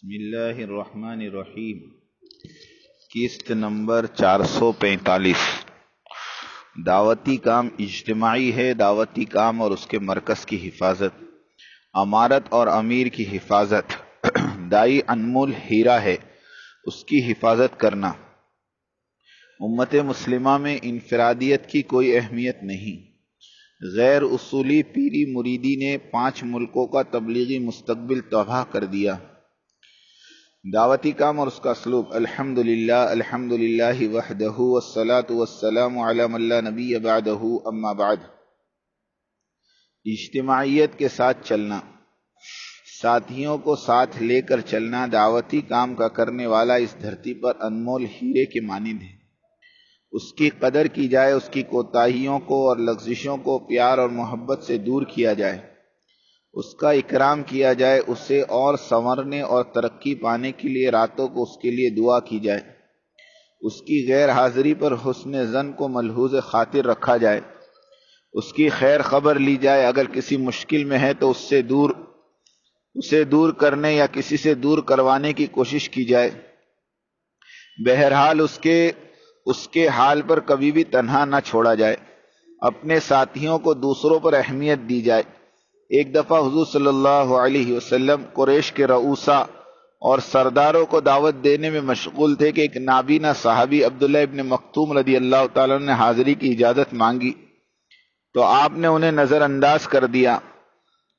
بسم اللہ الرحمن الرحیم۔ قسط نمبر 445۔ دعوتی کام اجتماعی ہے۔ دعوتی کام اور اس کے مرکز کی حفاظت، امارت اور امیر کی حفاظت، دائی انمول ہیرا ہے، اس کی حفاظت کرنا۔ امت مسلمہ میں انفرادیت کی کوئی اہمیت نہیں۔ غیر اصولی پیری مریدی نے 5 ملکوں کا تبلیغی مستقبل تباہ کر دیا۔ دعوتی کام اور اس کا اسلوب۔ الحمدللہ الحمدللہ وحدہ والصلاة والسلام علی من لا نبی بعدہ، اما بعد۔ اجتماعیت کے ساتھ چلنا، ساتھیوں کو ساتھ لے کر چلنا۔ دعوتی کام کا کرنے والا اس دھرتی پر انمول ہیرے کے مانند ہے۔ اس کی قدر کی جائے، اس کی کوتاہیوں کو اور لغزشوں کو پیار اور محبت سے دور کیا جائے، اس کا اکرام کیا جائے، اسے اور سنورنے اور ترقی پانے کے لیے راتوں کو اس کے لیے دعا کی جائے، اس کی غیر حاضری پر حسن ظن کو ملحوظ خاطر رکھا جائے، اس کی خیر خبر لی جائے، اگر کسی مشکل میں ہے تو اسے دور کرنے یا کسی سے دور کروانے کی کوشش کی جائے۔ بہرحال اس کے حال پر کبھی بھی تنہا نہ چھوڑا جائے۔ اپنے ساتھیوں کو دوسروں پر اہمیت دی جائے۔ ایک دفعہ حضور صلی اللہ علیہ وسلم قریش کے رؤسا اور سرداروں کو دعوت دینے میں مشغول تھے کہ ایک نابینا صحابی عبداللہ ابن مکتوم رضی اللہ تعالیٰ نے حاضری کی اجازت مانگی تو آپ نے انہیں نظر انداز کر دیا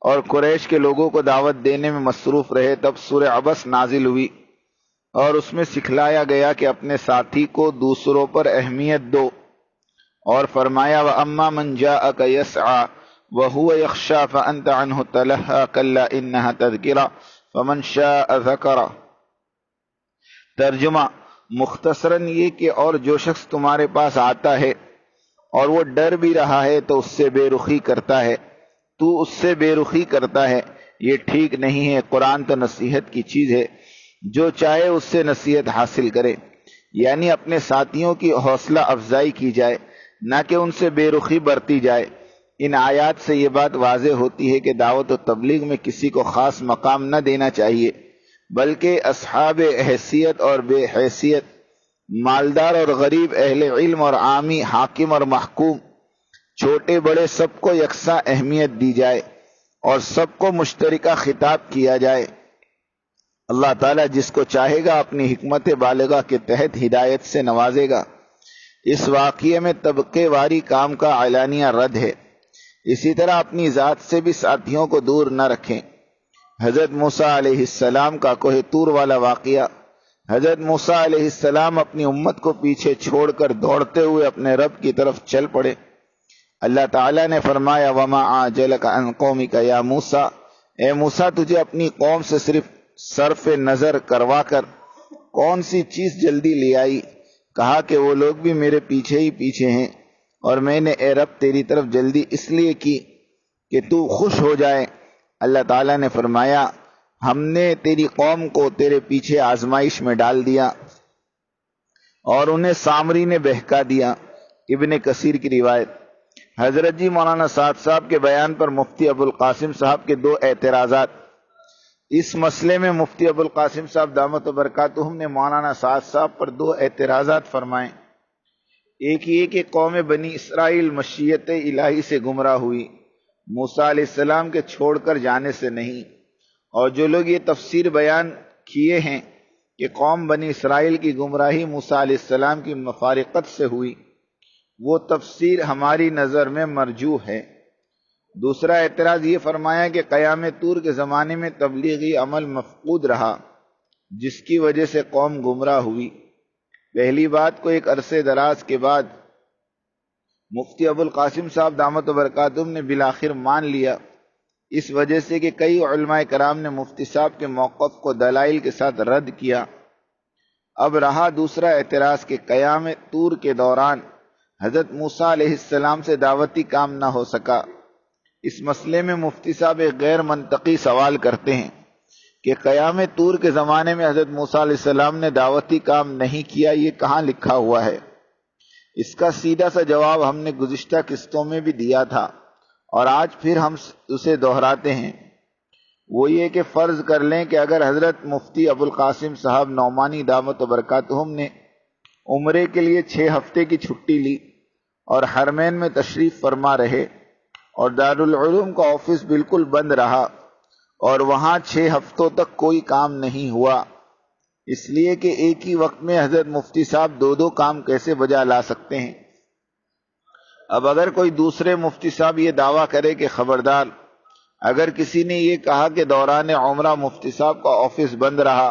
اور قریش کے لوگوں کو دعوت دینے میں مصروف رہے۔ تب سورہ عبس نازل ہوئی اور اس میں سکھلایا گیا کہ اپنے ساتھی کو دوسروں پر اہمیت دو، اور فرمایا وَأَمَّا مَنْ جَاءَكَ يَسْعَى وَهُوَ يَخْشَى فَأَنْتَ عَنْهُ تَلَهَّى كَلَّا إِنَّهَا تَذْكِرَةٌ فَمَنْ شَاءَ ذَكَرَ۔ ترجمہ مختصراً یہ کہ اور جو شخص تمہارے پاس آتا ہے اور وہ ڈر بھی رہا ہے تو اس سے بے رخی کرتا ہے، تو اس سے بے رخی کرتا ہے، یہ ٹھیک نہیں ہے۔ قرآن تو نصیحت کی چیز ہے، جو چاہے اس سے نصیحت حاصل کرے، یعنی اپنے ساتھیوں کی حوصلہ افزائی کی جائے، نہ کہ ان سے بے رخی برتی جائے۔ ان آیات سے یہ بات واضح ہوتی ہے کہ دعوت و تبلیغ میں کسی کو خاص مقام نہ دینا چاہیے، بلکہ اصحاب حیثیت اور بے حیثیت، مالدار اور غریب، اہل علم اور عامی، حاکم اور محکوم، چھوٹے بڑے، سب کو یکساں اہمیت دی جائے اور سب کو مشترکہ خطاب کیا جائے۔ اللہ تعالیٰ جس کو چاہے گا اپنی حکمت بالغہ کے تحت ہدایت سے نوازے گا۔ اس واقعے میں طبقے واری کام کا اعلانیہ رد ہے۔ اسی طرح اپنی ذات سے بھی ساتھیوں کو دور نہ رکھیں۔ حضرت موسیٰ علیہ السلام کا کوہ طور والا واقعہ۔ حضرت موسیٰ علیہ السلام اپنی امت کو پیچھے چھوڑ کر دوڑتے ہوئے اپنے رب کی طرف چل پڑے۔ اللہ تعالیٰ نے فرمایا وَمَا أَعْجَلَكَ عَنْ قَوْمِكَ يَا موسیٰ، اے موسیٰ تجھے اپنی قوم سے صرف صرف نظر کروا کر کون سی چیز جلدی لے آئی؟ کہا کہ وہ لوگ بھی میرے پیچھے ہی پیچھے ہیں، اور میں نے اے رب تیری طرف جلدی اس لیے کی کہ تو خوش ہو جائے۔ اللہ تعالیٰ نے فرمایا ہم نے تیری قوم کو تیرے پیچھے آزمائش میں ڈال دیا اور انہیں سامری نے بہکا دیا۔ ابن کثیر کی روایت۔ حضرت جی مولانا سعد صاحب کے بیان پر مفتی ابوالقاسم صاحب کے 2 اعتراضات۔ اس مسئلے میں مفتی ابوالقاسم صاحب دامت برکاتہم نے مولانا سعد صاحب پر 2 اعتراضات فرمائے۔ ایک یہ کہ قوم بنی اسرائیل مشیت الہی سے گمراہ ہوئی، موسیٰ علیہ السلام کے چھوڑ کر جانے سے نہیں، اور جو لوگ یہ تفسیر بیان کیے ہیں کہ قوم بنی اسرائیل کی گمراہی موسیٰ علیہ السلام کی مفارقت سے ہوئی، وہ تفسیر ہماری نظر میں مرجوح ہے۔ دوسرا اعتراض یہ فرمایا کہ قیام طور کے زمانے میں تبلیغی عمل مفقود رہا، جس کی وجہ سے قوم گمراہ ہوئی۔ پہلی بات کو ایک عرصے دراز کے بعد مفتی ابوالقاسم صاحب دامت برکاتہم نے بالآخر مان لیا، اس وجہ سے کہ کئی علماء کرام نے مفتی صاحب کے موقف کو دلائل کے ساتھ رد کیا۔ اب رہا دوسرا اعتراض کہ قیام طور کے دوران حضرت موسیٰ علیہ السلام سے دعوتی کام نہ ہو سکا۔ اس مسئلے میں مفتی صاحب ایک غیر منطقی سوال کرتے ہیں کہ قیام طور کے زمانے میں حضرت موسیٰ علیہ السلام نے دعوتی کام نہیں کیا، یہ کہاں لکھا ہوا ہے؟ اس کا سیدھا سا جواب ہم نے گزشتہ قسطوں میں بھی دیا تھا اور آج پھر ہم اسے دہراتے ہیں۔ وہ یہ کہ فرض کر لیں کہ اگر حضرت مفتی ابو القاسم صاحب نعمانی دامت برکاتہم نے عمرے کے لیے 6 ہفتے کی چھٹی لی اور حرمین میں تشریف فرما رہے اور دارالعلوم کا آفس بالکل بند رہا اور وہاں 6 ہفتوں تک کوئی کام نہیں ہوا، اس لیے کہ ایک ہی وقت میں حضرت مفتی صاحب 2 کام کیسے بجا لا سکتے ہیں؟ اب اگر کوئی دوسرے مفتی صاحب یہ دعویٰ کرے کہ خبردار، اگر کسی نے یہ کہا کہ دوران عمرہ مفتی صاحب کا آفس بند رہا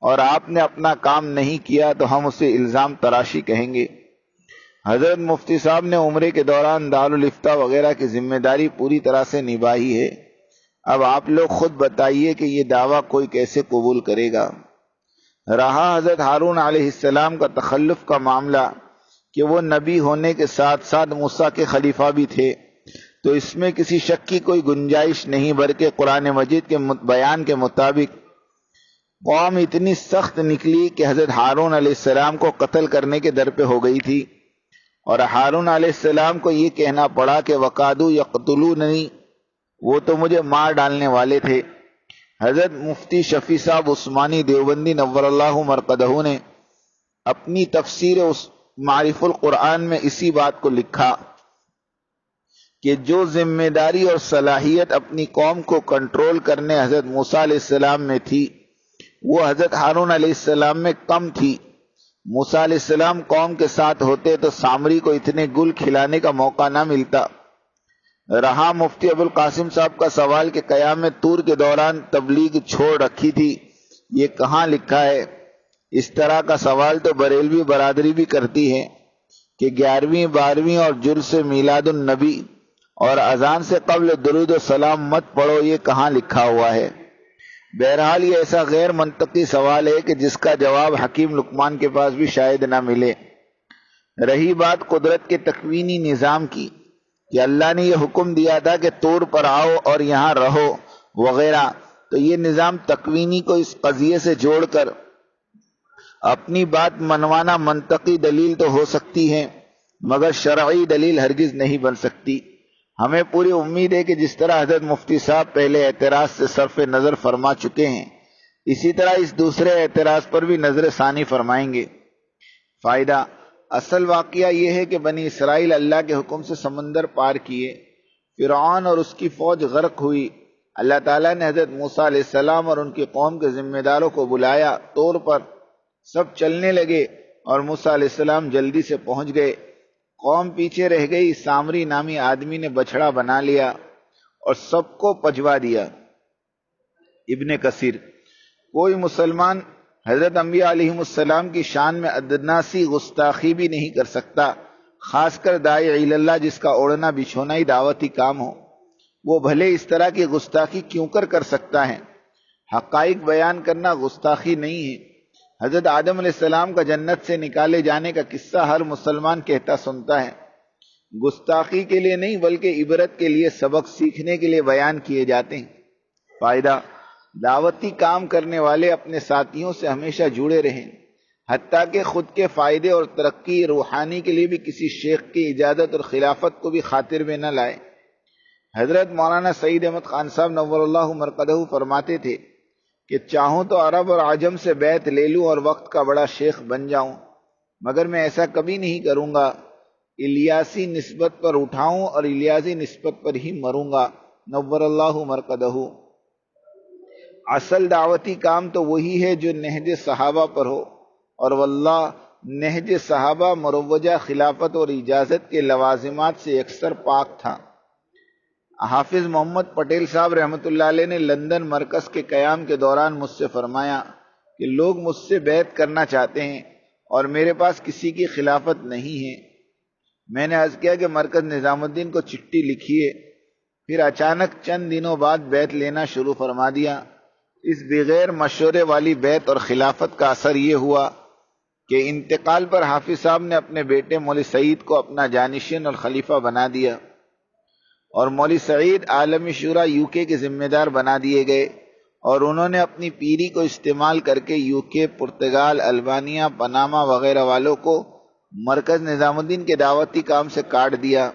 اور آپ نے اپنا کام نہیں کیا تو ہم اسے الزام تراشی کہیں گے۔ حضرت مفتی صاحب نے عمرے کے دوران دارالافتاء وغیرہ کی ذمہ داری پوری طرح سے نبھائی ہے۔ اب آپ لوگ خود بتائیے کہ یہ دعویٰ کوئی کیسے قبول کرے گا؟ رہا حضرت ہارون علیہ السلام کا تخلف کا معاملہ کہ وہ نبی ہونے کے ساتھ ساتھ موسیٰ کے خلیفہ بھی تھے، تو اس میں کسی شک کی کوئی گنجائش نہیں، بلکہ قرآن مجید کے بیان کے مطابق قوم اتنی سخت نکلی کہ حضرت ہارون علیہ السلام کو قتل کرنے کے در پہ ہو گئی تھی، اور ہارون علیہ السلام کو یہ کہنا پڑا کہ وقادو یقتلوننی، وہ تو مجھے مار ڈالنے والے تھے۔ حضرت مفتی شفیع صاحب عثمانی دیوبندی نور اللہ مرقدہ نے اپنی تفسیر معرف القرآن میں اسی بات کو لکھا کہ جو ذمہ داری اور صلاحیت اپنی قوم کو کنٹرول کرنے حضرت موسیٰ علیہ السلام میں تھی، وہ حضرت ہارون علیہ السلام میں کم تھی۔ موسیٰ علیہ السلام قوم کے ساتھ ہوتے تو سامری کو اتنے گل کھلانے کا موقع نہ ملتا۔ رہا مفتی ابو القاسم صاحب کا سوال کہ قیام طور کے دوران تبلیغ چھوڑ رکھی تھی، یہ کہاں لکھا ہے؟ اس طرح کا سوال تو بریلوی برادری بھی کرتی ہے کہ 11ویں 12ویں اور جلوس میلاد النبی اور اذان سے قبل درود و سلام مت پڑھو، یہ کہاں لکھا ہوا ہے؟ بہرحال یہ ایسا غیر منطقی سوال ہے کہ جس کا جواب حکیم لقمان کے پاس بھی شاید نہ ملے۔ رہی بات قدرت کے تکوینی نظام کی کہ اللہ نے یہ حکم دیا تھا کہ طور پر آؤ اور یہاں رہو وغیرہ، تو یہ نظام تکوینی کو اس قضیے سے جوڑ کر اپنی بات منوانا منطقی دلیل تو ہو سکتی ہے، مگر شرعی دلیل ہرگز نہیں بن سکتی۔ ہمیں پوری امید ہے کہ جس طرح حضرت مفتی صاحب پہلے اعتراض سے صرف نظر فرما چکے ہیں، اسی طرح اس دوسرے اعتراض پر بھی نظر ثانی فرمائیں گے۔ فائدہ: اصل واقعہ یہ ہے کہ بنی اسرائیل اللہ کے حکم سے سمندر پار کیے، فرعون اور اس کی فوج غرق ہوئی۔ اللہ تعالیٰ نے حضرت موسیٰ علیہ السلام اور ان کی قوم کے ذمہ داروں کو بلایا طور پر، سب چلنے لگے اور موسیٰ علیہ السلام جلدی سے پہنچ گئے۔ قوم پیچھے رہ گئی، سامری نامی آدمی نے بچھڑا بنا لیا اور سب کو پجوا دیا۔ ابن کثیر: کوئی مسلمان حضرت انبیاء علیہ السلام کی شان میں ادنا سی گستاخی بھی نہیں کر سکتا، خاص کر داعی اللہ جس کا اوڑھنا بچھونا ہی دعوتی کام ہو، وہ بھلے اس طرح کی گستاخی کیوں کر سکتا ہے؟ حقائق بیان کرنا گستاخی نہیں ہے۔ حضرت آدم علیہ السلام کا جنت سے نکالے جانے کا قصہ ہر مسلمان کہتا سنتا ہے، گستاخی کے لیے نہیں بلکہ عبرت کے لیے، سبق سیکھنے کے لیے بیان کیے جاتے ہیں۔ فائدہ: دعوتی کام کرنے والے اپنے ساتھیوں سے ہمیشہ جڑے رہیں، حتیٰ کہ خود کے فائدے اور ترقی روحانی کے لیے بھی کسی شیخ کی اجازت اور خلافت کو بھی خاطر میں نہ لائے۔ حضرت مولانا سعید احمد خان صاحب نور اللہ مرقدہ فرماتے تھے کہ چاہوں تو عرب اور عجم سے بیعت لے لوں اور وقت کا بڑا شیخ بن جاؤں، مگر میں ایسا کبھی نہیں کروں گا۔ الیاسی نسبت پر اٹھاؤں اور الیاسی نسبت پر ہی مروں گا، نور اللہ مرقدہ۔ اصل دعوتی کام تو وہی ہے جو نہج صحابہ پر ہو، اور واللہ نہج صحابہ مروجہ خلافت اور اجازت کے لوازمات سے اکثر پاک تھا۔ حافظ محمد پٹیل صاحب رحمۃ اللہ علیہ نے لندن مرکز کے قیام کے دوران مجھ سے فرمایا کہ لوگ مجھ سے بیعت کرنا چاہتے ہیں اور میرے پاس کسی کی خلافت نہیں ہے۔ میں نے عرض کیا کہ مرکز نظام الدین کو چٹھی لکھیے، پھر اچانک چند دنوں بعد بیعت لینا شروع فرما دیا۔ اس بغیر مشورے والی بیعت اور خلافت کا اثر یہ ہوا کہ انتقال پر حافظ صاحب نے اپنے بیٹے مولوی سعید کو اپنا جانشین اور خلیفہ بنا دیا، اور مولوی سعید عالمی شورا UK کے ذمہ دار بنا دیے گئے، اور انہوں نے اپنی پیری کو استعمال کر کے UK، پرتگال، البانیہ، پاناما وغیرہ والوں کو مرکز نظام الدین کے دعوتی کام سے کاٹ دیا۔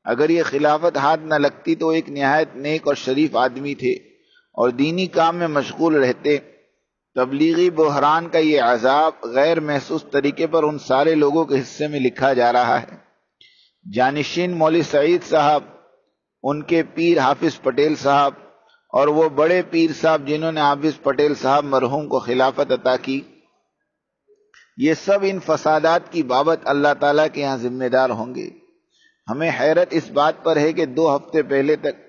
اگر یہ خلافت ہاتھ نہ لگتی تو ایک نہایت نیک اور شریف آدمی تھے، اور دینی کام میں مشغول رہتے، تبلیغی بحران کا یہ عذاب غیر محسوس طریقے پر ان سارے لوگوں کے حصے میں لکھا جا رہا ہے۔ جانشین مولوی سعید صاحب، ان کے پیر حافظ پٹیل صاحب، اور وہ بڑے پیر صاحب جنہوں نے حافظ پٹیل صاحب مرحوم کو خلافت عطا کی، یہ سب ان فسادات کی بابت اللہ تعالیٰ کے یہاں ذمہ دار ہوں گے۔ ہمیں حیرت اس بات پر ہے کہ 2 ہفتے پہلے تک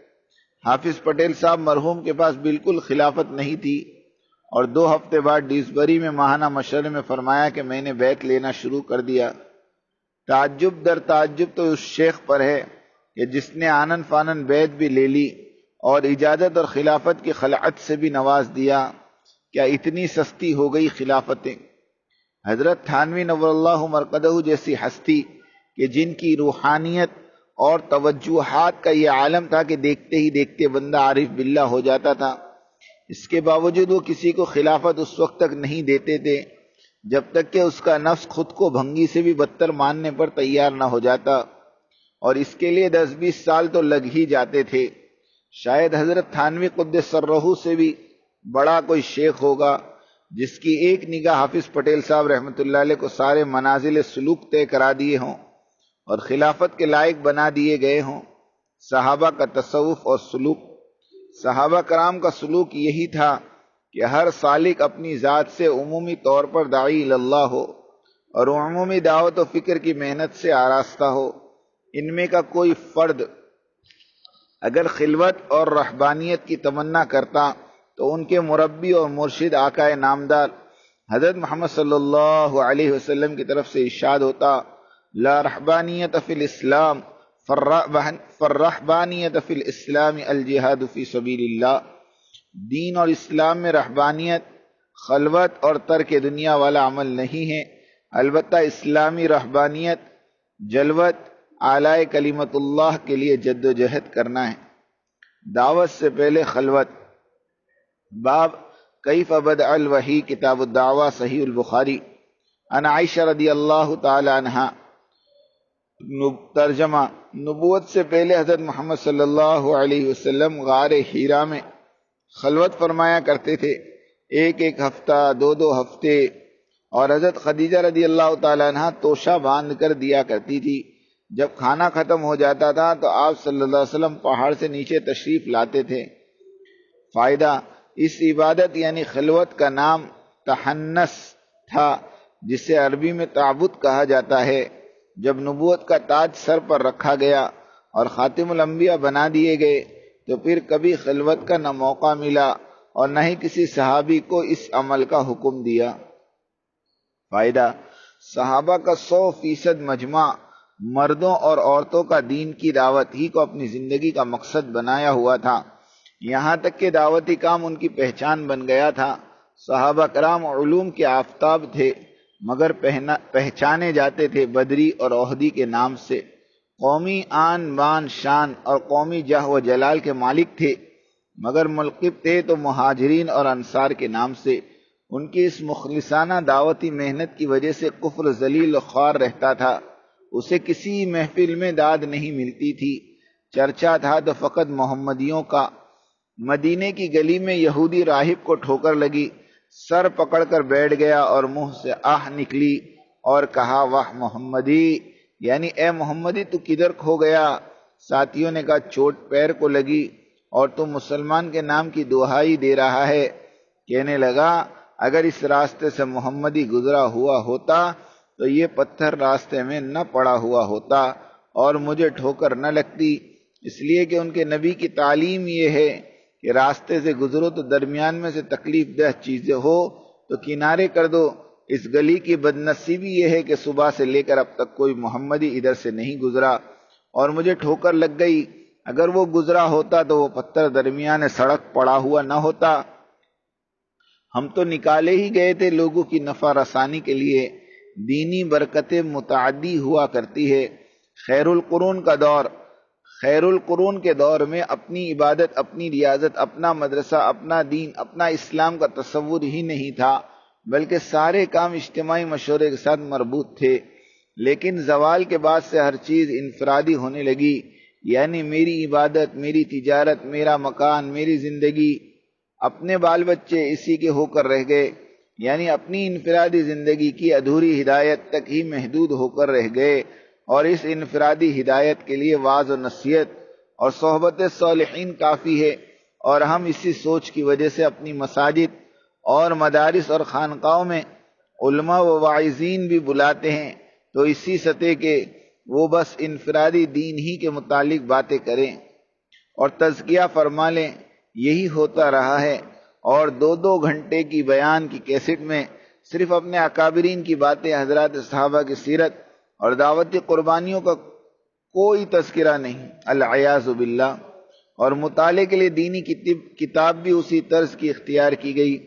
حافظ پٹیل صاحب مرحوم کے پاس بالکل خلافت نہیں تھی، اور 2 ہفتے بعد ڈیسبری میں ماہانہ مشورے میں فرمایا کہ میں نے بیعت لینا شروع کر دیا۔ تعجب در تعجب تو اس شیخ پر ہے کہ جس نے آنن فانن بیعت بھی لے لی اور اجازت اور خلافت کی خلعت سے بھی نواز دیا۔ کیا اتنی سستی ہو گئی خلافتیں؟ حضرت تھانوی نور اللہ مرقدہ جیسی ہستی کہ جن کی روحانیت اور توجہات کا یہ عالم تھا کہ دیکھتے ہی دیکھتے بندہ عارف باللہ ہو جاتا تھا، اس کے باوجود وہ کسی کو خلافت اس وقت تک نہیں دیتے تھے جب تک کہ اس کا نفس خود کو بھنگی سے بھی بدتر ماننے پر تیار نہ ہو جاتا، اور اس کے لیے 10-20 سال تو لگ ہی جاتے تھے۔ شاید حضرت تھانوی قدس سرہ سے بھی بڑا کوئی شیخ ہوگا جس کی ایک نگاہ حافظ پٹیل صاحب رحمۃ اللہ علیہ کو سارے منازل سلوک طے کرا دیے ہوں اور خلافت کے لائق بنا دیے گئے ہوں۔ صحابہ کا تصوف اور سلوک، صحابہ کرام کا سلوک یہی تھا کہ ہر سالک اپنی ذات سے عمومی طور پر داعی اللہ ہو اور عمومی دعوت و فکر کی محنت سے آراستہ ہو۔ ان میں کا کوئی فرد اگر خلوت اور رہبانیت کی تمنا کرتا تو ان کے مربی اور مرشد آقا نامدار حضرت محمد صلی اللہ علیہ وسلم کی طرف سے ارشاد ہوتا، لا رہبانیت فی الاسلام فالرہبانیت فی الاسلام الجہاد فی سبیل اللہ۔ دین اور اسلام میں رہبانیت، خلوت اور ترک دنیا والا عمل نہیں ہے، البتہ اسلامی رہبانیت جلوت اعلی کلمت اللہ کے لیے جد و جہد کرنا ہے۔ دعوت سے پہلے خلوت۔ باب کیف بدأ الوحی، کتاب الدعوہ، صحیح البخاری۔ عن عائشہ رضی اللہ تعالی عنہا۔ ترجمہ: نبوت سے پہلے حضرت محمد صلی اللہ علیہ وسلم غار حرا میں خلوت فرمایا کرتے تھے، 1 ہفتہ، 2 ہفتے، اور حضرت خدیجہ رضی اللہ تعالی عنہ توشہ باندھ کر دیا کرتی تھی۔ جب کھانا ختم ہو جاتا تھا تو آپ صلی اللہ علیہ وسلم پہاڑ سے نیچے تشریف لاتے تھے۔ فائدہ: اس عبادت یعنی خلوت کا نام تحنس تھا جسے عربی میں تعبد کہا جاتا ہے۔ جب نبوت کا تاج سر پر رکھا گیا اور خاتم الانبیاء بنا دیے گئے تو پھر کبھی خلوت کا نہ موقع ملا اور نہ ہی کسی صحابی کو اس عمل کا حکم دیا۔ فائدہ: صحابہ کا 100% مجمع مردوں اور عورتوں کا دین کی دعوت ہی کو اپنی زندگی کا مقصد بنایا ہوا تھا، یہاں تک کہ دعوتی کام ان کی پہچان بن گیا تھا۔ صحابہ کرام علوم کے آفتاب تھے مگر پہچانے جاتے تھے بدری اور احدی کے نام سے۔ قومی آن بان شان اور قومی جاہ و جلال کے مالک تھے مگر ملقب تھے تو مہاجرین اور انصار کے نام سے۔ ان کی اس مخلصانہ دعوتی محنت کی وجہ سے کفر ذلیل و خوار رہتا تھا، اسے کسی محفل میں داد نہیں ملتی تھی، چرچا تھا تو فقط محمدیوں کا۔ مدینے کی گلی میں یہودی راہب کو ٹھوکر لگی، سر پکڑ کر بیٹھ گیا اور منہ سے آہ نکلی اور کہا، واہ محمدی، یعنی اے محمدی تو کدھر کھو گیا؟ ساتھیوں نے کہا، چوٹ پیر کو لگی اور تو مسلمان کے نام کی دہائی دے رہا ہے۔ کہنے لگا، اگر اس راستے سے محمدی گزرا ہوا ہوتا تو یہ پتھر راستے میں نہ پڑا ہوا ہوتا اور مجھے ٹھوکر نہ لگتی، اس لیے کہ ان کے نبی کی تعلیم یہ ہے کہ راستے سے گزرو تو درمیان میں سے تکلیف دہ چیزیں ہو تو کنارے کر دو۔ اس گلی کی بدنصیبی یہ ہے کہ صبح سے لے کر اب تک کوئی محمدی ادھر سے نہیں گزرا اور مجھے ٹھوکر لگ گئی، اگر وہ گزرا ہوتا تو وہ پتھر درمیان سڑک پڑا ہوا نہ ہوتا۔ ہم تو نکالے ہی گئے تھے لوگوں کی نفع رسانی کے لیے۔ دینی برکتیں متعدی ہوا کرتی ہے۔ خیر القرون کا دور، خیر القرون کے دور میں اپنی عبادت، اپنی ریاضت، اپنا مدرسہ، اپنا دین، اپنا اسلام کا تصور ہی نہیں تھا، بلکہ سارے کام اجتماعی مشورے کے ساتھ مربوط تھے۔ لیکن زوال کے بعد سے ہر چیز انفرادی ہونے لگی، یعنی میری عبادت، میری تجارت، میرا مکان، میری زندگی، اپنے بال بچے اسی کے ہو کر رہ گئے، یعنی اپنی انفرادی زندگی کی ادھوری ہدایت تک ہی محدود ہو کر رہ گئے، اور اس انفرادی ہدایت کے لیے وعظ و نصیحت اور صحبت صالحین کافی ہے۔ اور ہم اسی سوچ کی وجہ سے اپنی مساجد اور مدارس اور خانقاہوں میں علماء و واعظین بھی بلاتے ہیں، تو اسی سطح کے وہ بس انفرادی دین ہی کے متعلق باتیں کریں اور تزکیہ فرما لیں۔ یہی ہوتا رہا ہے، اور 2 گھنٹے کی بیان کی کیسٹ میں صرف اپنے اکابرین کی باتیں، حضرات صحابہ کی سیرت اور دعوتی قربانیوں کا کوئی تذکرہ نہیں، العیاذ باللہ۔ اور مطالعے کے لیے دینی کتاب بھی اسی طرز کی اختیار کی گئی،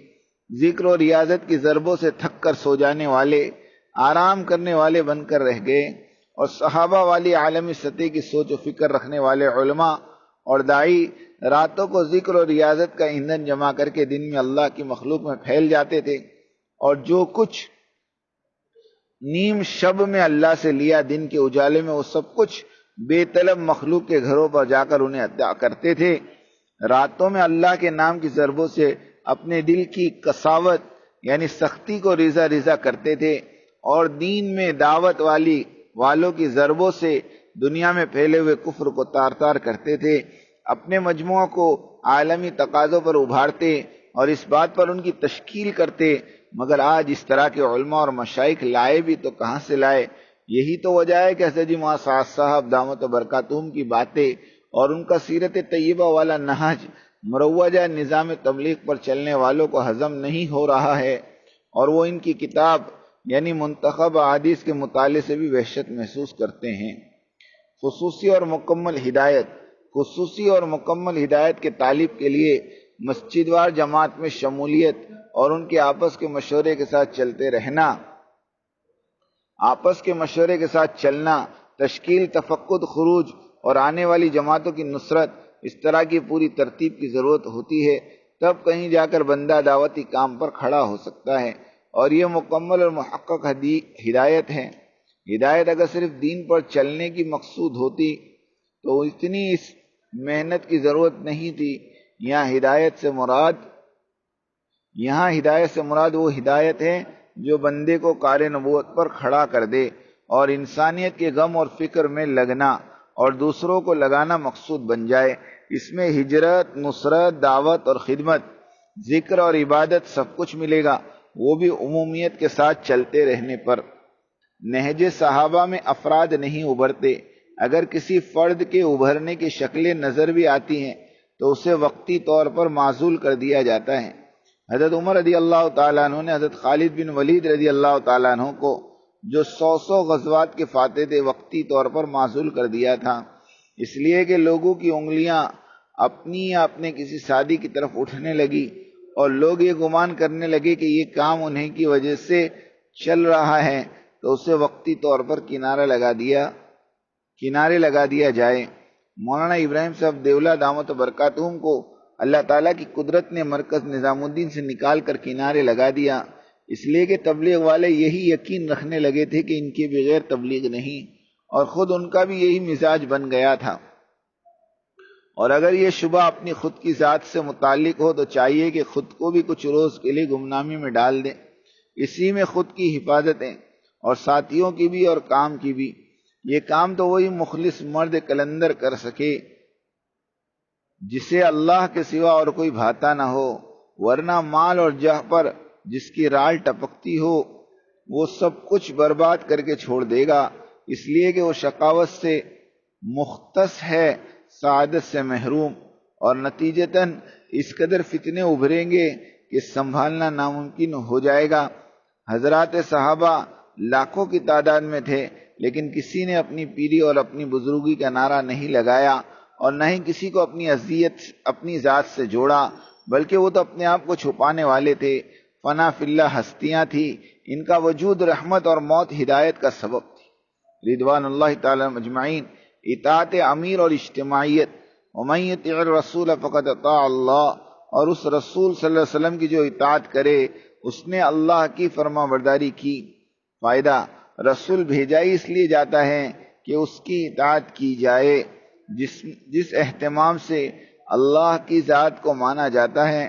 ذکر و ریاضت کی ضربوں سے تھک کر سو جانے والے آرام کرنے والے بن کر رہ گئے، اور صحابہ والی عالمی سطح کی سوچ و فکر رکھنے والے علماء اور داعی راتوں کو ذکر و ریاضت کا ایندھن جمع کر کے دن میں اللہ کی مخلوق میں پھیل جاتے تھے، اور جو کچھ نیم شب میں اللہ سے لیا دن کے اجالے میں وہ سب کچھ بے طلب مخلوق کے گھروں پر جا کر انہیں عطا کرتے تھے۔ راتوں میں اللہ کے نام کی ضربوں سے اپنے دل کی قساوت یعنی سختی کو ریزہ ریزہ کرتے تھے، اور دین میں دعوت والوں کی ضربوں سے دنیا میں پھیلے ہوئے کفر کو تار تار کرتے تھے، اپنے مجموعہ کو عالمی تقاضوں پر ابھارتے اور اس بات پر ان کی تشکیل کرتے۔ مگر آج اس طرح کے علماء اور مشائخ لائے بھی تو کہاں سے لائے؟ یہی تو وجہ ہے کہ حضرت معاذ صاحب دامت برکاتہم کی باتیں اور ان کا سیرت طیبہ والا نہج مروجہ نظام تبلیغ پر چلنے والوں کو ہضم نہیں ہو رہا ہے، اور وہ ان کی کتاب یعنی منتخب احادیث کے مطالعے سے بھی وحشت محسوس کرتے ہیں۔ خصوصی اور مکمل ہدایت کے طالب کے لیے مسجد وار جماعت میں شمولیت اور ان کے آپس کے مشورے کے ساتھ چلنا، تشکیل، تفقد، خروج اور آنے والی جماعتوں کی نصرت، اس طرح کی پوری ترتیب کی ضرورت ہوتی ہے، تب کہیں جا کر بندہ دعوتی کام پر کھڑا ہو سکتا ہے، اور یہ مکمل اور محقق ہدایت ہے۔ ہدایت اگر صرف دین پر چلنے کی مقصود ہوتی تو اتنی اس محنت کی ضرورت نہیں تھی۔ یہاں ہدایت سے مراد وہ ہدایت ہے جو بندے کو کار نبوت پر کھڑا کر دے، اور انسانیت کے غم اور فکر میں لگنا اور دوسروں کو لگانا مقصود بن جائے۔ اس میں ہجرت، نصرت، دعوت اور خدمت، ذکر اور عبادت سب کچھ ملے گا، وہ بھی عمومیت کے ساتھ چلتے رہنے پر۔ نہج صحابہ میں افراد نہیں ابھرتے، اگر کسی فرد کے ابھرنے کی شکلیں نظر بھی آتی ہیں تو اسے وقتی طور پر معزول کر دیا جاتا ہے۔ حضرت عمر رضی اللہ تعالیٰ عنہ نے حضرت خالد بن ولید رضی اللہ تعالیٰ عنہ کو، جو 100 غزوات کے فاتح تھے، وقتی طور پر معزول کر دیا تھا، اس لیے کہ لوگوں کی انگلیاں اپنی یا اپنے کسی ساتھی کی طرف اٹھنے لگی، اور لوگ یہ گمان کرنے لگے کہ یہ کام انہیں کی وجہ سے چل رہا ہے، تو اسے وقتی طور پر کنارے لگا دیا جائے۔ مولانا ابراہیم صاحب دیولہ دامت برکاتہم کو اللہ تعالیٰ کی قدرت نے مرکز نظام الدین سے نکال کر کنارے لگا دیا، اس لیے کہ تبلیغ والے یہی یقین رکھنے لگے تھے کہ ان کے بغیر تبلیغ نہیں، اور خود ان کا بھی یہی مزاج بن گیا تھا۔ اور اگر یہ شبہ اپنی خود کی ذات سے متعلق ہو تو چاہیے کہ خود کو بھی کچھ روز کے لیے گمنامی میں ڈال دیں، اسی میں خود کی حفاظتیں اور ساتھیوں کی بھی اور کام کی بھی۔ یہ کام تو وہی مخلص مرد کلندر کر سکے جسے اللہ کے سوا اور کوئی بھاتا نہ ہو، ورنہ مال اور جاہ پر جس کی رال ٹپکتی ہو وہ سب کچھ برباد کر کے چھوڑ دے گا، اس لیے کہ وہ شقاوت سے مختص ہے، سعادت سے محروم، اور نتیجتاً اس قدر فتنے ابھریں گے کہ سنبھالنا ناممکن ہو جائے گا۔ حضرات صحابہ لاکھوں کی تعداد میں تھے، لیکن کسی نے اپنی پیری اور اپنی بزرگی کا نعرہ نہیں لگایا، اور نہ ہی کسی کو اپنی اذیت اپنی ذات سے جوڑا، بلکہ وہ تو اپنے آپ کو چھپانے والے تھے۔ فنا فی اللہ ہستیاں تھی، ان کا وجود رحمت اور موت ہدایت کا سبب تھی۔ رضوان اللہ تعالی مجمعین۔ اطاعت امیر اور اجتماعیت، ومن یطع الرسول فقد اطاع اللہ، اور اس رسول صلی اللہ علیہ وسلم کی جو اطاعت کرے اس نے اللہ کی فرما برداری کی۔ فائدہ، رسول بھیجا ہی اس لیے جاتا ہے کہ اس کی اطاعت کی جائے۔ جس اہتمام سے اللہ کی ذات کو مانا جاتا ہے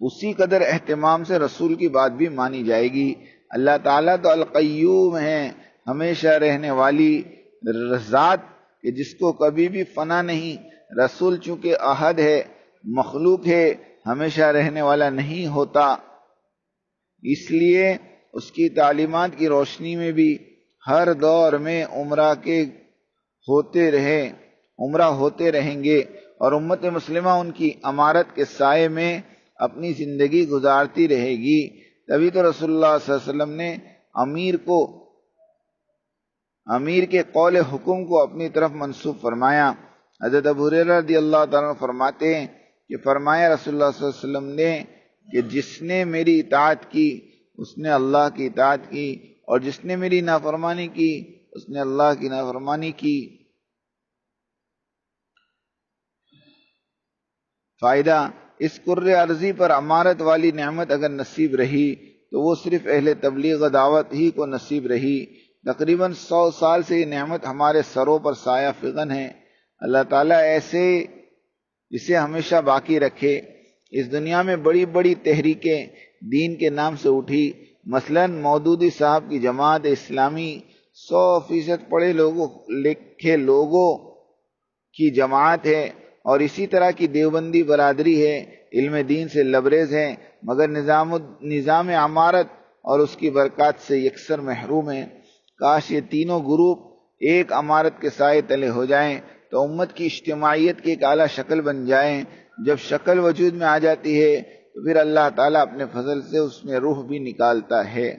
اسی قدر اہتمام سے رسول کی بات بھی مانی جائے گی۔ اللہ تعالیٰ تو القیوم ہے، ہمیشہ رہنے والی ذات کہ جس کو کبھی بھی فنا نہیں۔ رسول چونکہ احد ہے، مخلوق ہے، ہمیشہ رہنے والا نہیں ہوتا، اس لیے اس کی تعلیمات کی روشنی میں بھی ہر دور میں عمرہ ہوتے رہیں گے، اور امت مسلمہ ان کی امارت کے سائے میں اپنی زندگی گزارتی رہے گی۔ تبھی تو رسول اللہ صلی اللہ علیہ وسلم نے امیر کے قول حکم کو اپنی طرف منسوب فرمایا۔ حضرت ابو ہریرہ رضی اللہ تعالیٰ عنہ فرماتے ہیں کہ فرمایا رسول اللہ صلی اللہ علیہ وسلم نے کہ جس نے میری اطاعت کی اس نے اللہ کی اطاعت کی، اور جس نے میری نافرمانی کی اس نے اللہ کی نافرمانی کی۔ فائدہ، اس کرۂ ارضی پر امارت والی نعمت اگر نصیب رہی تو وہ صرف اہل تبلیغ و دعوت ہی کو نصیب رہی۔ تقریباً 100 سال سے یہ نعمت ہمارے سروں پر سایہ فغن ہے۔ اللہ تعالیٰ ایسے اسے ہمیشہ باقی رکھے۔ اس دنیا میں بڑی بڑی تحریکیں دین کے نام سے اٹھی، مثلاً مودودی صاحب کی جماعت اسلامی 100% پڑھے لکھے لوگوں کی جماعت ہے، اور اسی طرح کی دیوبندی برادری ہے، علم دین سے لبریز ہے، مگر نظام امارت اور اس کی برکات سے یکسر محروم ہیں۔ کاش یہ تینوں گروپ ایک امارت کے سائے تلے ہو جائیں تو امت کی اجتماعیت کی ایک اعلیٰ شکل بن جائیں۔ جب شکل وجود میں آ جاتی ہے تو پھر اللہ تعالیٰ اپنے فضل سے اس میں روح بھی نکالتا ہے،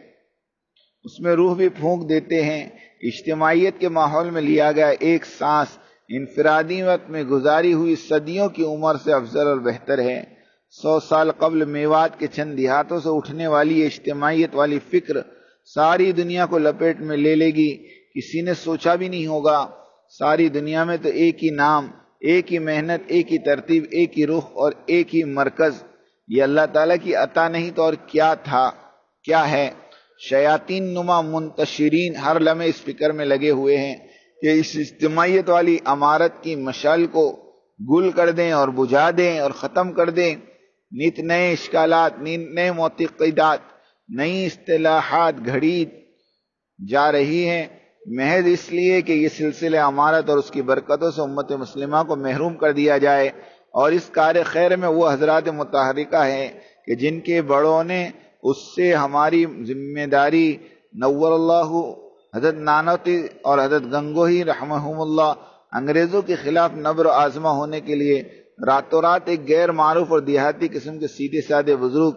اس میں روح بھی پھونک دیتے ہیں۔ اجتماعیت کے ماحول میں لیا گیا ایک سانس انفرادی وقت میں گزاری ہوئی صدیوں کی عمر سے افضل اور بہتر ہے۔ 100 سال قبل میوات کے چند دیہاتوں سے اٹھنے والی یہ اجتماعیت والی فکر ساری دنیا کو لپیٹ میں لے لے گی، کسی نے سوچا بھی نہیں ہوگا۔ ساری دنیا میں تو ایک ہی نام، ایک ہی محنت، ایک ہی ترتیب، ایک ہی رخ اور ایک ہی مرکز۔ یہ اللہ تعالیٰ کی عطا نہیں تو اور کیا ہے؟ شیاطین نما منتشرین ہر لمحے اس فکر میں لگے ہوئے ہیں کہ اس اجتماعیت والی امارت کی مشعل کو گل کر دیں اور بجھا دیں اور ختم کر دیں۔ نت نئے اشکالات، نئے معتقدات، نئی اصطلاحات گھڑی جا رہی ہیں، محض اس لیے کہ یہ سلسلہ امارت اور اس کی برکتوں سے امت مسلمہ کو محروم کر دیا جائے۔ اور اس کار خیر میں وہ حضرات متحرکہ ہیں کہ جن کے بڑوں نے اس سے ہماری ذمہ داری نور اللہ حضرت نانوتی اور حضرت گنگوہی رحمہم اللہ انگریزوں کے خلاف نبر و آزما ہونے کے لیے راتوں رات ایک غیر معروف اور دیہاتی قسم کے سیدھے سادے بزرگ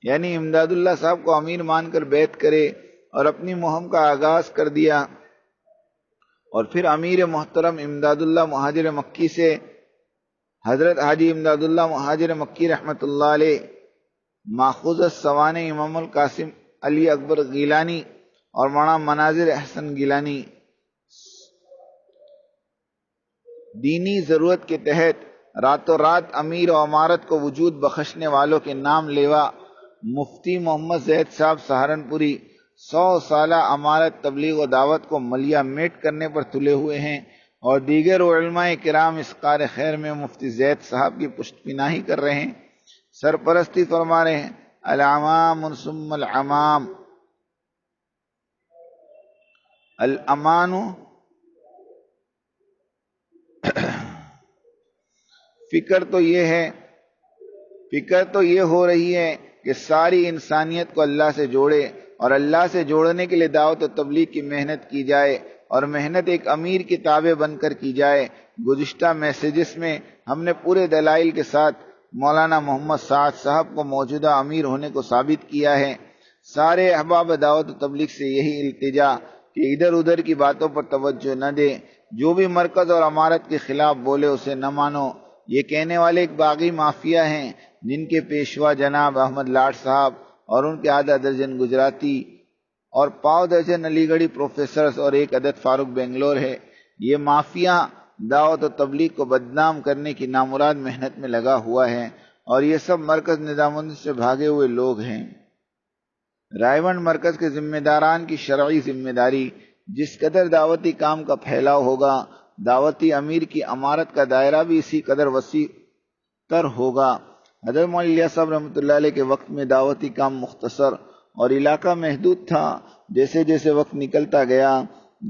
یعنی امداد اللہ صاحب کو امیر مان کر بیعت کرے اور اپنی مہم کا آغاز کر دیا، اور پھر امیر محترم امداد اللہ مہاجر مکی سے حضرت حاجی امداد اللہ مہاجر مکی رحمۃ اللہ علیہ ماخوذ السوانح امام القاسم علی اکبر گیلانی اور مولانا مناظر احسن گیلانی دینی ضرورت کے تحت راتوں رات امیر و امارت کو وجود بخشنے والوں کے نام لیوا مفتی محمد زید صاحب سہارنپوری 100 سالہ امارت تبلیغ و دعوت کو ملیا میٹ کرنے پر تلے ہوئے ہیں، اور دیگر علماء کرام اس کار خیر میں مفتی زید صاحب کی پشت پناہی کر رہے ہیں، سرپرستی فرما رہے ہیں۔ العمام ثم العمام، الامان فکر تو یہ ہو رہی ہے کہ ساری انسانیت کو اللہ سے جوڑے، اور اللہ سے جوڑنے کے لیے دعوت و تبلیغ کی محنت کی جائے، اور محنت ایک امیر کی تابع بن کر کی جائے۔ گزشتہ میسیجز میں ہم نے پورے دلائل کے ساتھ مولانا محمد سعد صاحب کو موجودہ امیر ہونے کو ثابت کیا ہے۔ سارے احباب دعوت و تبلیغ سے یہی التجا کہ ادھر ادھر کی باتوں پر توجہ نہ دے، جو بھی مرکز اور امارت کے خلاف بولے اسے نہ مانو۔ یہ کہنے والے ایک باغی مافیا ہیں جن کے پیشوا جناب احمد لاڈ صاحب اور ان کے آدھا درجن گجراتی اور پاؤ درجن علی گڑھی پروفیسرز اور ایک عدد فاروق بنگلور ہے۔ یہ مافیا دعوت و تبلیغ کو بدنام کرنے کی نامراد محنت میں لگا ہوا ہے، اور یہ سب مرکز نظام سے بھاگے ہوئے لوگ ہیں۔ رائیونڈ مرکز کے ذمہ داران کی شرعی ذمہ داری، جس قدر دعوتی کام کا پھیلاؤ ہوگا دعوتی امیر کی امارت کا دائرہ بھی اسی قدر وسیع تر ہوگا۔ حضرت مولانا الیاس صاحب رحمۃ اللہ علیہ کے وقت میں دعوتی کام مختصر اور علاقہ محدود تھا. جیسے جیسے وقت نکلتا گیا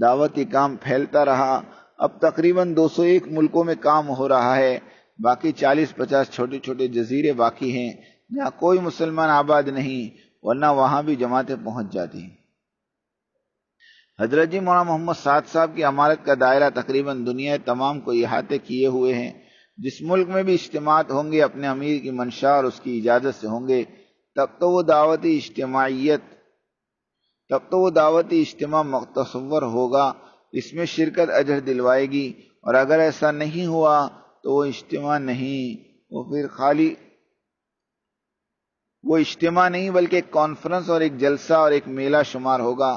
دعوتی کام پھیلتا رہا. اب تقریباً 201 ملکوں میں کام ہو رہا ہے. باقی 40-50 چھوٹے چھوٹے جزیرے باقی ہیں جہاں کوئی مسلمان آباد نہیں، ورنہ وہاں بھی جماعتیں پہنچ جاتی. حضرت جی مولانا محمد سعد صاحب کی امارت کا دائرہ تقریباً دنیا تمام کو احاطے کیے ہوئے ہیں. جس ملک میں بھی اجتماعات ہوں گے اپنے امیر کی منشا اور اس کی اجازت سے ہوں گے، تب تو وہ دعوتی اجتماع متصور ہوگا. اس میں شرکت اجر دلوائے گی، اور اگر ایسا نہیں ہوا تو وہ اجتماع نہیں بلکہ ایک کانفرنس اور ایک جلسہ اور ایک میلہ شمار ہوگا.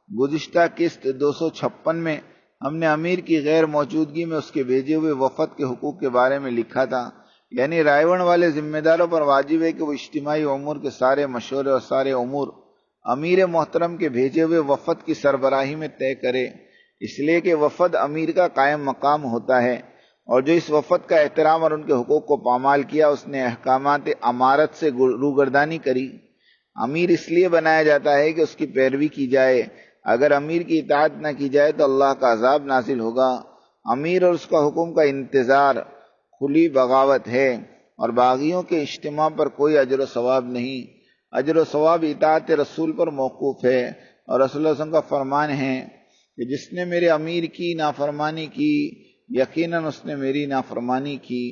گزشتہ قسط 256 میں ہم نے امیر کی غیر موجودگی میں اس کے بھیجے ہوئے وفد کے حقوق کے بارے میں لکھا تھا. یعنی رائے ون والے ذمہ داروں پر واجب ہے کہ وہ اجتماعی امور کے سارے مشورے اور سارے امور امیر محترم کے بھیجے ہوئے وفد کی سربراہی میں طے کرے، اس لیے کہ وفد امیر کا قائم مقام ہوتا ہے، اور جو اس وفد کا احترام اور ان کے حقوق کو پامال کیا اس نے احکامات امارت سے روگردانی کری. امیر اس لیے بنایا جاتا ہے کہ اس کی پیروی کی جائے. اگر امیر کی اطاعت نہ کی جائے تو اللہ کا عذاب نازل ہوگا. امیر اور اس کا حکم کا انتظار کھلی بغاوت ہے، اور باغیوں کے اجتماع پر کوئی اجر و ثواب نہیں. اجر و ثواب اطاعت رسول پر موقوف ہے، اور رسول اللہ صلی اللہ علیہ وسلم کا فرمان ہے کہ جس نے میرے امیر کی نافرمانی کی یقیناً اس نے میری نافرمانی کی.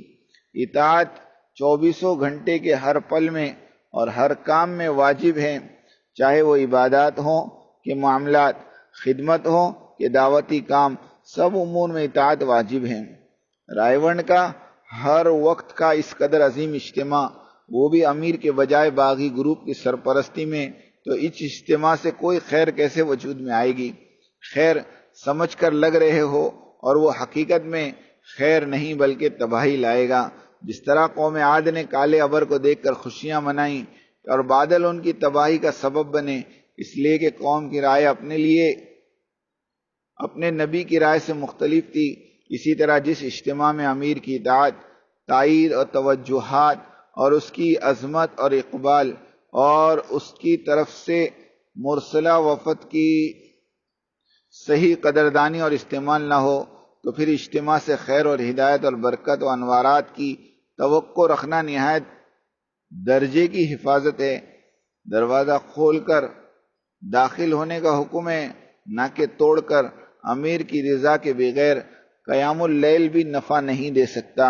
اطاعت 24 گھنٹے کے ہر پل میں اور ہر کام میں واجب ہے، چاہے وہ عبادات ہوں کہ معاملات، خدمت ہوں کہ دعوتی کام، سب امور میں اطاعت واجب ہے. رائے ون کا ہر وقت کا اس قدر عظیم اجتماع، وہ بھی امیر کے بجائے باغی گروپ کی سرپرستی میں، تو اس اجتماع سے کوئی خیر کیسے وجود میں آئے گی؟ خیر سمجھ کر لگ رہے ہو اور وہ حقیقت میں خیر نہیں بلکہ تباہی لائے گا. جس طرح قوم عاد نے کالے ابر کو دیکھ کر خوشیاں منائیں اور بادل ان کی تباہی کا سبب بنے، اس لیے کہ قوم کی رائے اپنے نبی کی رائے سے مختلف تھی. اسی طرح جس اجتماع میں امیر کی اطاعت، تائید اور توجہات اور اس کی عظمت اور اقبال اور اس کی طرف سے مرسلہ وفد کی صحیح قدردانی اور استعمال نہ ہو، تو پھر اجتماع سے خیر اور ہدایت اور برکت و انوارات کی توقع رکھنا نہایت درجے کی حفاظت ہے. دروازہ کھول کر داخل ہونے کا حکم ہے، نہ کہ توڑ کر. امیر کی رضا کے بغیر قیام اللیل بھی نفع نہیں دے سکتا.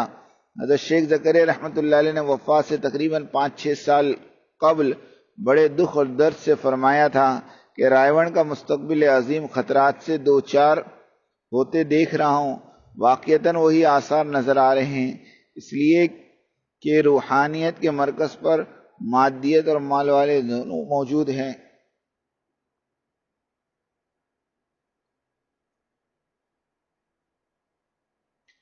حضرت شیخ زکریا رحمۃ اللہ علیہ نے وفات سے تقریباً 5-6 سال قبل بڑے دکھ اور درد سے فرمایا تھا کہ رائے ون کا مستقبل عظیم خطرات سے دوچار ہوتے دیکھ رہا ہوں. واقعتاً وہی آثار نظر آ رہے ہیں، اس لیے کہ روحانیت کے مرکز پر مادیت اور مال والے دونوں موجود ہیں.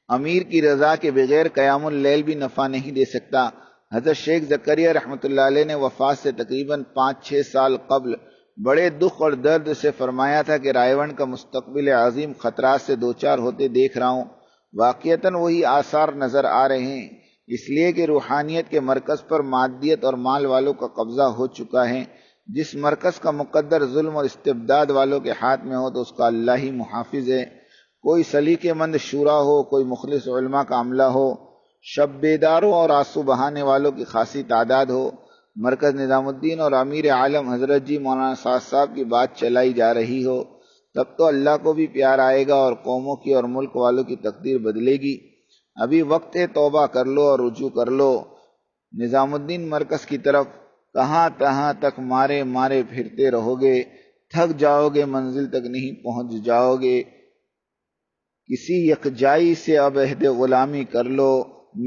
امیر کی رضا کے بغیر قیام اللیل بھی نفع نہیں دے سکتا. حضرت شیخ زکریا رحمۃ اللہ علیہ نے وفات سے تقریباً 5-6 سال قبل بڑے دکھ اور درد سے فرمایا تھا کہ رائے ون کا مستقبل عظیم خطرات سے دوچار ہوتے دیکھ رہا ہوں. واقعتاً وہی آثار نظر آ رہے ہیں، اس لیے کہ روحانیت کے مرکز پر مادیت اور مال والوں کا قبضہ ہو چکا ہے. جس مرکز کا مقدر ظلم اور استبداد والوں کے ہاتھ میں ہو تو اس کا اللہ ہی محافظ ہے. کوئی سلیقے مند شورا ہو، کوئی مخلص علماء کا عملہ ہو، شب بیداروں اور آنسو بہانے والوں کی خاصی تعداد ہو، مرکز نظام الدین اور امیر عالم حضرت جی مولانا سعد صاحب کی بات چلائی جا رہی ہو، تب تو اللہ کو بھی پیار آئے گا اور قوموں کی اور ملک والوں کی تقدیر بدلے گی. ابھی وقت ہے، توبہ کر لو اور رجوع کر لو نظام الدین مرکز کی طرف. کہاں تک مارے پھرتے رہو گے، تھک جاؤ گے، منزل تک نہیں پہنچ جاؤ گے. کسی یکجائی سے اب عہد غلامی کر لو،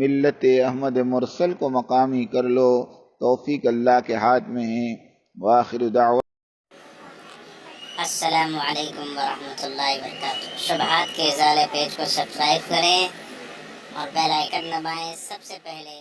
ملت احمد مرسل کو مقامی کر لو. توفیق اللہ کے ہاتھ میں ہے. وآخر دعوت السلام علیکم ورحمۃ اللہ وبرکاتہ. شبہات کے ازالے پیج کو سبسکرائب کریں اور بیل آئیکن دبائیں سب سے پہلے